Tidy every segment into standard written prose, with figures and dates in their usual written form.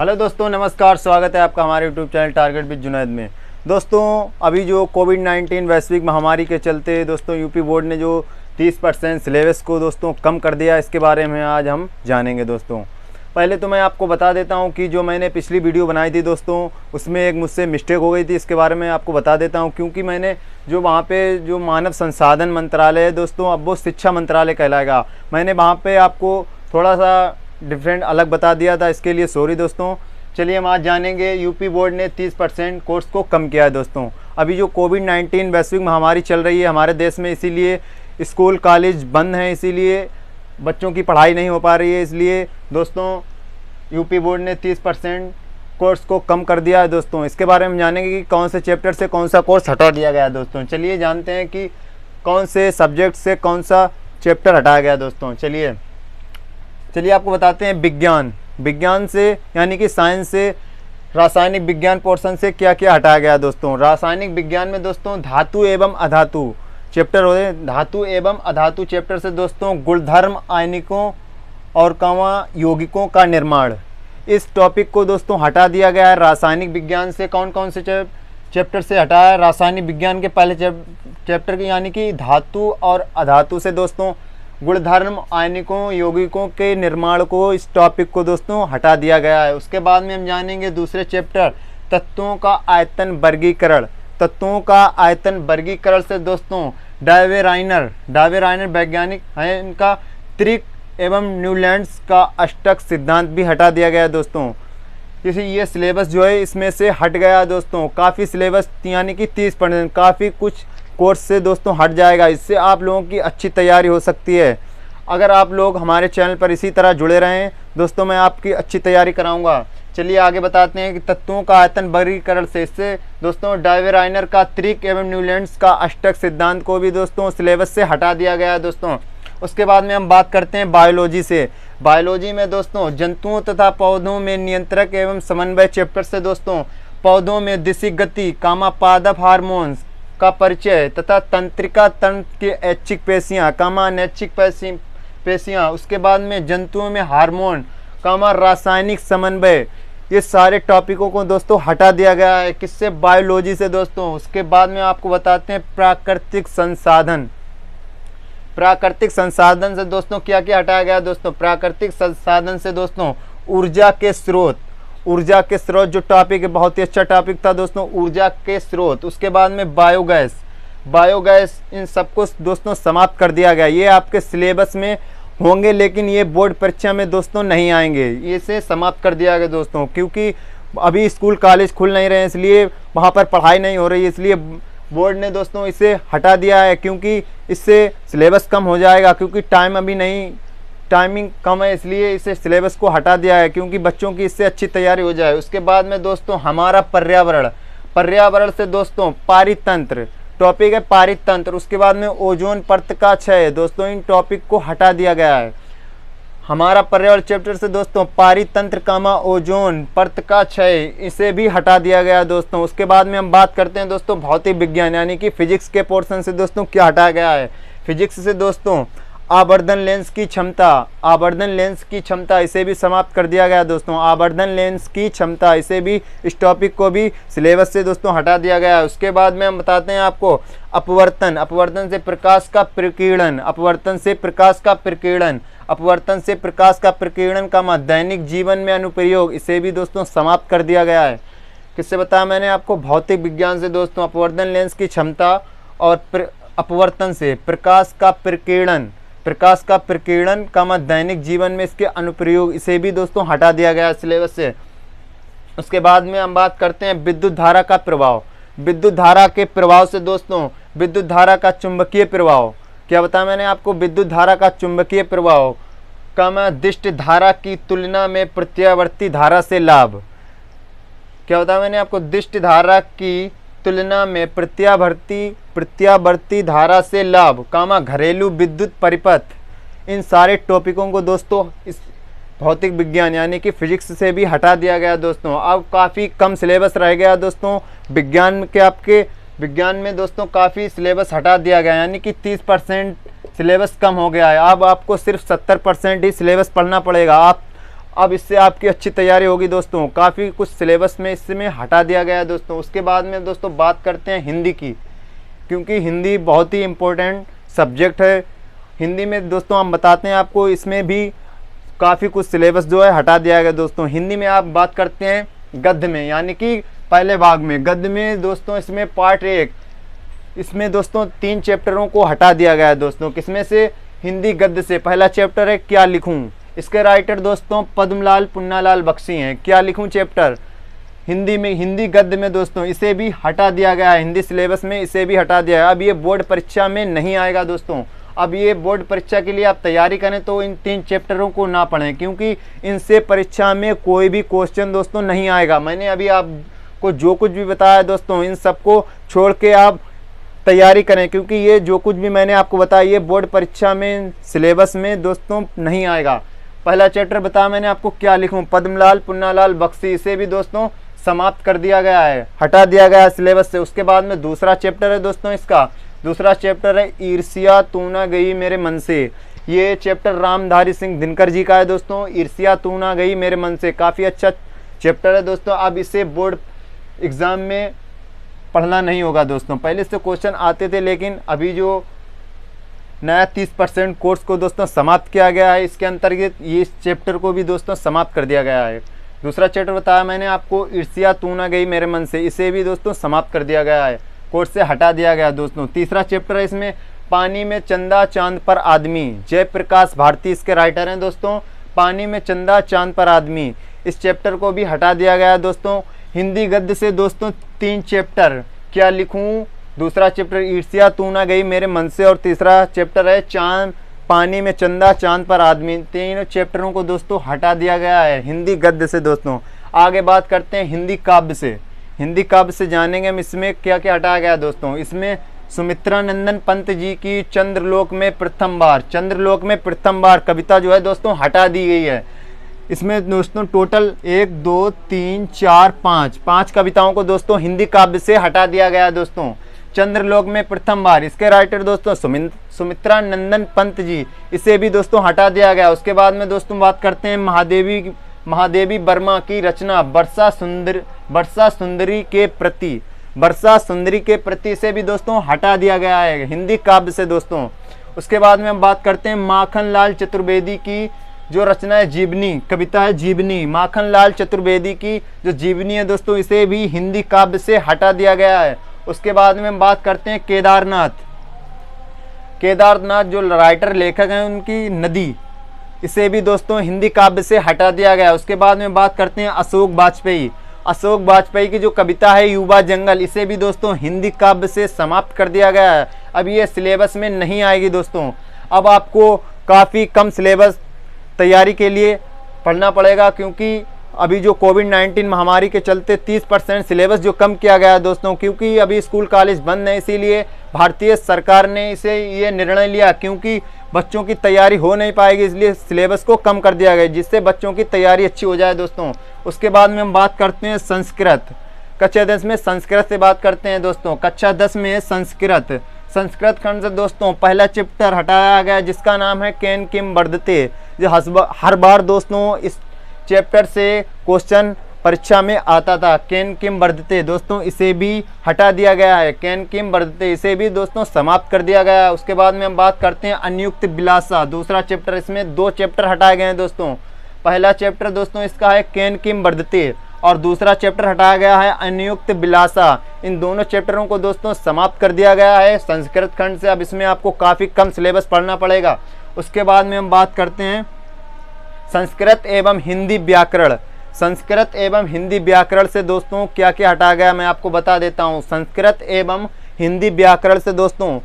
Hello दोस्तों, नमस्कार। स्वागत है आपका हमारे YouTube channel target with Junaid में। दोस्तों, अभी जो कोविड-19 वैश्विक महामारी के चलते दोस्तों यूपी बोर्ड ने जो 30% सिलेबस को दोस्तों कम कर दिया, इसके बारे में आज हम जानेंगे। दोस्तों पहले तो मैं आपको बता देता हूं कि जो मैंने पिछली वीडियो बनाई थी दोस्तों, उसमें एक मुझसे मिस्टेक हो गई थी। इसके बारे में आपको बता देता हूं, क्योंकि मैंने जो वहाँ पे जो मानव संसाधन मंत्रालय है दोस्तों, अब वो शिक्षा मंत्रालय कहलाएगा। मैंने वहाँ पे आपको थोड़ा सा डिफरेंट अलग बता दिया था, इसके लिए सॉरी दोस्तों। चलिए हम आज जानेंगे। यूपी बोर्ड ने 30% कोर्स को कम किया है दोस्तों। अभी जो कोविड-19 वैश्विक महामारी चल रही है हमारे देश में, इसीलिए स्कूल कॉलेज बंद हैं, इसीलिए बच्चों की पढ़ाई नहीं हो पा रही है। इसलिए दोस्तों यूपी बोर्ड ने 30% कोर्स को कम कर दिया है दोस्तों। इसके बारे में जानेंगे कि कौन से चैप्टर से कौन सा कोर्स हटा दिया गया है दोस्तों। चलिए जानते हैं कि कौन से सब्जेक्ट से कौन सा चैप्टर हटाया गया दोस्तों। चलिए आपको बताते हैं। विज्ञान से यानी कि साइंस से रासायनिक विज्ञान पोर्शन से क्या क्या हटाया गया दोस्तों। रासायनिक विज्ञान में दोस्तों धातु एवं अधातु चैप्टर होते हैं। धातु एवं अधातु चैप्टर से दोस्तों गुणधर्म, आयनिकों और यौगिकों का निर्माण, इस टॉपिक को दोस्तों हटा दिया गया है। रासायनिक विज्ञान से कौन कौन से चैप्टर से हटाया? रासायनिक विज्ञान के पहले चैप्टर के यानी कि धातु और अधातु से दोस्तों गुणधर्म, आयनिकों, यौगिकों के निर्माण को, इस टॉपिक को दोस्तों हटा दिया गया है। उसके बाद में हम जानेंगे दूसरे चैप्टर तत्वों का आयतन वर्गीकरण। तत्वों का आयतन वर्गीकरण से दोस्तों डावेराइनर वैज्ञानिक है, इनका त्रिक एवं न्यूलैंड्स का अष्टक सिद्धांत भी हटा दिया गया है दोस्तों। ये सिलेबस जो है इसमें से हट गया दोस्तों। काफ़ी सिलेबस यानी कि 30% काफ़ी कुछ कोर्स से दोस्तों हट जाएगा। इससे आप लोगों की अच्छी तैयारी हो सकती है। अगर आप लोग हमारे चैनल पर इसी तरह जुड़े रहें दोस्तों, मैं आपकी अच्छी तैयारी कराऊंगा। चलिए आगे बताते हैं कि तत्वों का आयतन वर्गीकरण से, इससे दोस्तों डावेराइनर का त्रिक एवं न्यूलैंड्स का अष्टक सिद्धांत को भी दोस्तों सिलेबस से हटा दिया गया है दोस्तों। उसके बाद में हम बात करते हैं बायोलॉजी से। बायोलॉजी में दोस्तों जंतुओं तथा पौधों में नियंत्रक एवं समन्वय चैप्टर से दोस्तों पौधों में दिशिक गति, पादप हार्मोन्स का परिचय तथा तंत्रिका तंत्र के ऐच्छिक पेशियाँ, अनैच्छिक पेशियाँ, उसके बाद में जंतुओं में हार्मोन, रासायनिक समन्वय, ये सारे टॉपिकों को दोस्तों हटा दिया गया है। किससे? बायोलॉजी से दोस्तों। उसके बाद में आपको बताते हैं प्राकृतिक संसाधन। प्राकृतिक संसाधन से दोस्तों क्या क्या हटाया गया दोस्तों? प्राकृतिक संसाधन से दोस्तों ऊर्जा के स्रोत जो टॉपिक है, बहुत ही अच्छा टॉपिक था दोस्तों, ऊर्जा के स्रोत। उसके बाद में बायोगैस, इन सबको दोस्तों समाप्त कर दिया गया। ये आपके सिलेबस में होंगे लेकिन ये बोर्ड परीक्षा में दोस्तों नहीं आएंगे, ये से समाप्त कर दिया गया दोस्तों। क्योंकि अभी स्कूल कॉलेज खुल नहीं रहे हैं, इसलिए वहाँ पर पढ़ाई नहीं हो रही है, इसलिए बोर्ड ने दोस्तों इसे हटा दिया है। क्योंकि इससे सिलेबस कम हो जाएगा, क्योंकि टाइमिंग कम है, इसलिए इसे सिलेबस को हटा दिया है, क्योंकि बच्चों की इससे अच्छी तैयारी हो जाए। उसके बाद में दोस्तों हमारा पर्यावरण से दोस्तों पारितंत्र टॉपिक है, पारितंत्र। उसके बाद में ओजोन परत का क्षय दोस्तों, इन टॉपिक को हटा दिया गया है। हमारा पर्यावरण चैप्टर से दोस्तों पारितंत्र, ओजोन परत का क्षय, इसे भी हटा दिया गया दोस्तों। उसके बाद में हम बात करते हैं दोस्तों भौतिक विज्ञान यानी कि फिजिक्स के पोर्शन से दोस्तों क्या हटाया गया है। फिजिक्स से दोस्तों आवर्धन लेंस की क्षमता, इसे भी समाप्त कर दिया गया दोस्तों। आवर्धन लेंस की क्षमता, इसे भी, इस टॉपिक को भी सिलेबस से दोस्तों हटा दिया गया है। उसके बाद में हम बताते हैं आपको अपवर्तन से प्रकाश का प्रकीर्णन का दैनिक जीवन में अनुप्रयोग, इसे भी दोस्तों समाप्त कर दिया गया है। किससे बताया मैंने आपको? भौतिक विज्ञान से दोस्तों अपवर्तन लेंस की क्षमता और अपवर्तन से प्रकाश का प्रकीर्णन का दैनिक जीवन में इसके अनुप्रयोग, इसे भी दोस्तों हटा दिया गया सिलेबस से। उसके बाद में हम बात करते हैं विद्युत धारा का प्रभाव। विद्युत धारा के प्रभाव से दोस्तों विद्युत धारा का चुंबकीय प्रभाव, क्या बताया मैंने आपको? विद्युत धारा का चुंबकीय प्रभाव दिष्ट धारा की तुलना में प्रत्यावर्ती धारा से लाभ। क्या बताया मैंने आपको? दिष्ट धारा की तुलना में प्रत्यावर्ती धारा से लाभ, घरेलू विद्युत परिपथ, इन सारे टॉपिकों को दोस्तों इस भौतिक विज्ञान यानी कि फिजिक्स से भी हटा दिया गया दोस्तों। अब काफ़ी कम सिलेबस रह गया दोस्तों। विज्ञान में दोस्तों काफ़ी सिलेबस हटा दिया गया, यानी कि 30% सिलेबस कम हो गया है। अब आपको सिर्फ 70% ही सिलेबस पढ़ना पड़ेगा। अब इससे आपकी अच्छी तैयारी होगी दोस्तों। काफ़ी कुछ सिलेबस में इसमें हटा दिया गया है दोस्तों। उसके बाद में दोस्तों बात करते हैं हिंदी की, क्योंकि हिंदी बहुत ही इम्पोर्टेंट सब्जेक्ट है। हिंदी में दोस्तों हम बताते हैं आपको, इसमें भी काफ़ी कुछ सिलेबस जो है हटा दिया गया दोस्तों। हिंदी में आप बात करते हैं गद्य में, यानी कि पहले भाग में गद्य में दोस्तों, इसमें पार्ट 1, इसमें दोस्तों 3 चैप्टरों को हटा दिया गया है दोस्तों। किसमें से? हिंदी गद्य से। पहला चैप्टर है क्या लिखूं, इसके राइटर दोस्तों पद्मलाल पुन्नालाल बख्शी हैं। क्या लिखूं चैप्टर हिंदी में, हिंदी गद्य में दोस्तों, इसे भी हटा दिया गया है। हिंदी सिलेबस में इसे भी हटा दिया है। अब ये बोर्ड परीक्षा में नहीं आएगा दोस्तों। अब ये बोर्ड परीक्षा के लिए आप तैयारी करें तो इन 3 चैप्टरों को ना पढ़ें, क्योंकि इनसे परीक्षा में कोई भी क्वेश्चन दोस्तों नहीं आएगा। मैंने अभी आपको जो कुछ भी बताया दोस्तों, इन सबको छोड़ के आप तैयारी करें, क्योंकि ये जो कुछ भी मैंने आपको बताया ये बोर्ड परीक्षा में सिलेबस में दोस्तों नहीं आएगा। पहला चैप्टर बताया मैंने आपको क्या लिखूं, पद्मलाल पुन्नालाल बख्शी, इसे भी दोस्तों समाप्त कर दिया गया है, हटा दिया गया है सिलेबस से। उसके बाद में दूसरा चैप्टर है दोस्तों, इसका दूसरा चैप्टर है ईर्ष्या तू ना गई मेरे मन से। ये चैप्टर रामधारी सिंह दिनकर जी का है दोस्तों। ईर्ष्या तू ना गई मेरे मन से काफ़ी अच्छा चैप्टर है दोस्तों। अब इसे बोर्ड एग्ज़ाम में पढ़ना नहीं होगा दोस्तों। पहले से क्वेश्चन आते थे, लेकिन अभी जो नया 30% कोर्स को दोस्तों समाप्त किया गया है, इसके अंतर्गत ये इस चैप्टर को भी दोस्तों समाप्त कर दिया गया है। दूसरा चैप्टर बताया मैंने आपको ईर्ष्या तू ना गई मेरे मन से, इसे भी दोस्तों समाप्त कर दिया गया है, कोर्स से हटा दिया गया दोस्तों। तीसरा चैप्टर है इसमें पानी में चंदा चांद पर आदमी, जयप्रकाश भारती इसके राइटर हैं दोस्तों। पानी में चंदा चांद पर आदमी, इस चैप्टर को भी हटा दिया गया है दोस्तों। हिंदी गद्य से दोस्तों 3 चैप्टर, क्या लिखूं, दूसरा चैप्टर ईर्ष्या तू ना गई मेरे मन से, और तीसरा चैप्टर है चांद, पानी में चंदा चांद पर आदमी। तीनों चैप्टरों को दोस्तों हटा दिया गया है हिंदी गद्य से दोस्तों। आगे बात करते हैं हिंदी काव्य से। हिंदी काव्य से जानेंगे हम इसमें क्या क्या हटाया गया दोस्तों। इसमें सुमित्रा नंदन पंत जी की चंद्रलोक में प्रथम बार, चंद्रलोक में प्रथम बार कविता जो है दोस्तों हटा दी गई है। इसमें दोस्तों टोटल 1 2 3 4 5 कविताओं को दोस्तों हिंदी काव्य से हटा दिया गया है दोस्तों। चंद्रलोक में प्रथम बार, इसके राइटर दोस्तों सुमित्रा नंदन पंत जी, इसे भी दोस्तों हटा दिया गया। उसके बाद में दोस्तों बात करते हैं महादेवी वर्मा की रचना वर्षा सुंदरी के प्रति, वर्षा सुंदरी के प्रति से भी दोस्तों हटा दिया गया है हिंदी काव्य से दोस्तों। उसके बाद में हम बात करते हैं माखन लाल चतुर्वेदी की जो रचना है जीवनी, कविता है जीवनी, माखन लाल चतुर्वेदी की जो जीवनी है दोस्तों, इसे भी हिंदी काव्य से हटा दिया गया है। उसके बाद में हम बात करते हैं केदारनाथ जो राइटर लेखक हैं उनकी नदी, इसे भी दोस्तों हिंदी काव्य से हटा दिया गया। उसके बाद में बात करते हैं अशोक वाजपेयी की जो कविता है युवा जंगल, इसे भी दोस्तों हिंदी काव्य से समाप्त कर दिया गया है। अब ये सिलेबस में नहीं आएगी दोस्तों। अब आपको काफ़ी कम सिलेबस तैयारी के लिए पढ़ना पड़ेगा, क्योंकि अभी जो कोविड-19 महामारी के चलते 30% सिलेबस जो कम किया गया है दोस्तों, क्योंकि अभी स्कूल कॉलेज बंद है, इसीलिए भारतीय सरकार ने इसे ये निर्णय लिया, क्योंकि बच्चों की तैयारी हो नहीं पाएगी, इसलिए सिलेबस को कम कर दिया गया, जिससे बच्चों की तैयारी अच्छी हो जाए दोस्तों। उसके बाद में हम बात करते हैं संस्कृत, कक्षा 10 में संस्कृत से बात करते हैं दोस्तों। कक्षा 10 में संस्कृत खंड से दोस्तों पहला चैप्टर हटाया गया, जिसका नाम है केन किम वर्धते। जो हर बार दोस्तों इस चैप्टर से क्वेश्चन परीक्षा में आता था, केन किम वर्धते दोस्तों, इसे भी हटा दिया गया है। केन किम वर्धते, इसे भी दोस्तों समाप्त कर दिया गया है। उसके बाद में हम बात करते हैं अनियुक्त विलासा, दूसरा चैप्टर, इसमें 2 चैप्टर हटाए गए हैं दोस्तों। पहला चैप्टर दोस्तों इसका है केन किम वर्धते, और दूसरा चैप्टर हटाया गया है अनियुक्त विलासा। इन दोनों चैप्टरों को दोस्तों समाप्त कर दिया गया है संस्कृत खंड से। अब इसमें आपको काफ़ी कम सिलेबस पढ़ना पड़ेगा। उसके बाद में हम बात करते हैं संस्कृत एवं हिंदी व्याकरण। संस्कृत एवं हिंदी व्याकरण से दोस्तों क्या क्या हटाया गया मैं आपको बता देता हूँ। संस्कृत एवं हिंदी व्याकरण से दोस्तों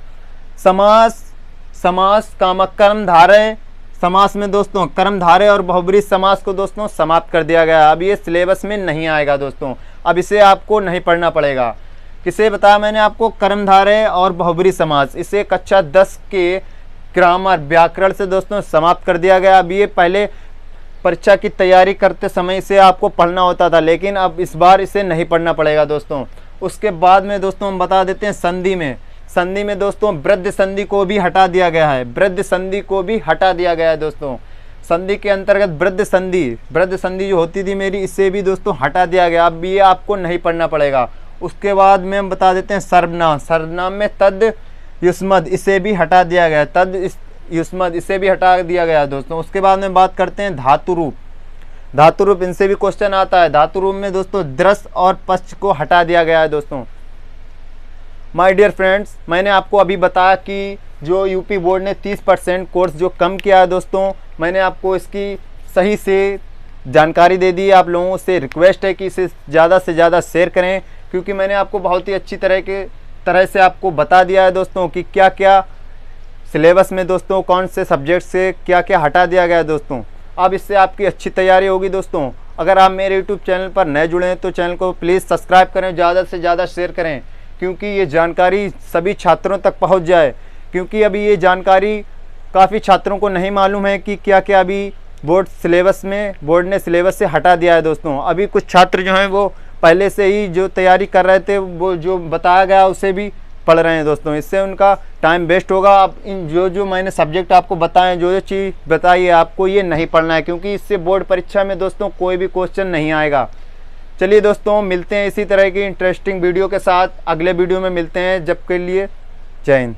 समास कामक कर्मधारय समास में दोस्तों कर्मधारय और बहुब्रीहि समास को दोस्तों समाप्त कर दिया गया। अब ये सिलेबस में नहीं आएगा दोस्तों, अब इसे आपको नहीं पढ़ना पड़ेगा। किसे बताया मैंने आपको, कर्मधारय और बहुब्रीहि समास, इसे कक्षा 10 के ग्रामर व्याकरण से दोस्तों समाप्त कर दिया गया। अब ये पहले परीक्षा की तैयारी करते समय इसे आपको पढ़ना होता था, लेकिन अब इस बार इसे नहीं पढ़ना पड़ेगा दोस्तों। उसके बाद में दोस्तों हम बता देते हैं संधि में दोस्तों वृद्ध संधि को भी हटा दिया गया है, वृद्ध संधि को भी हटा दिया गया है दोस्तों। संधि के अंतर्गत वृद्ध संधि जो होती थी मेरी, इससे भी दोस्तों हटा दिया गया। अब ये आपको नहीं पढ़ना पड़ेगा। उसके बाद में हम बता देते हैं सर्वनाम में तद युष्मद, इसे भी हटा दिया गया। तद युष्मद, इसे भी हटा दिया गया दोस्तों। उसके बाद में बात करते हैं धातु रूप, इनसे भी क्वेश्चन आता है। धातु रूप में दोस्तों द्रस और पश्च को हटा दिया गया है दोस्तों। माय डियर फ्रेंड्स, मैंने आपको अभी बताया कि जो यूपी बोर्ड ने 30% कोर्स जो कम किया है दोस्तों, मैंने आपको इसकी सही से जानकारी दे दी है। आप लोगों से रिक्वेस्ट है कि इसे ज़्यादा से ज़्यादा शेयर करें, क्योंकि मैंने आपको बहुत ही अच्छी तरह से आपको बता दिया है दोस्तों कि क्या क्या सिलेबस में दोस्तों कौन से सब्जेक्ट से क्या क्या हटा दिया गया है दोस्तों। अब इससे आपकी अच्छी तैयारी होगी दोस्तों। अगर आप मेरे यूट्यूब चैनल पर नए जुड़े हैं तो चैनल को प्लीज़ सब्सक्राइब करें, ज़्यादा से ज़्यादा शेयर करें, क्योंकि ये जानकारी सभी छात्रों तक पहुंच जाए। क्योंकि अभी ये जानकारी काफ़ी छात्रों को नहीं मालूम है कि क्या क्या अभी बोर्ड ने सिलेबस से हटा दिया है दोस्तों। अभी कुछ छात्र जो हैं वो पहले से ही जो तैयारी कर रहे थे, वो जो बताया गया उसे भी पढ़ रहे हैं दोस्तों। इससे उनका टाइम वेस्ट होगा। अब इन जो मैंने सब्जेक्ट आपको बताएं, जो चीज़ बताई है, आपको ये नहीं पढ़ना है, क्योंकि इससे बोर्ड परीक्षा में दोस्तों कोई भी क्वेश्चन नहीं आएगा। चलिए दोस्तों, मिलते हैं इसी तरह की इंटरेस्टिंग वीडियो के साथ। अगले वीडियो में मिलते हैं। जब के लिए जय हिंद।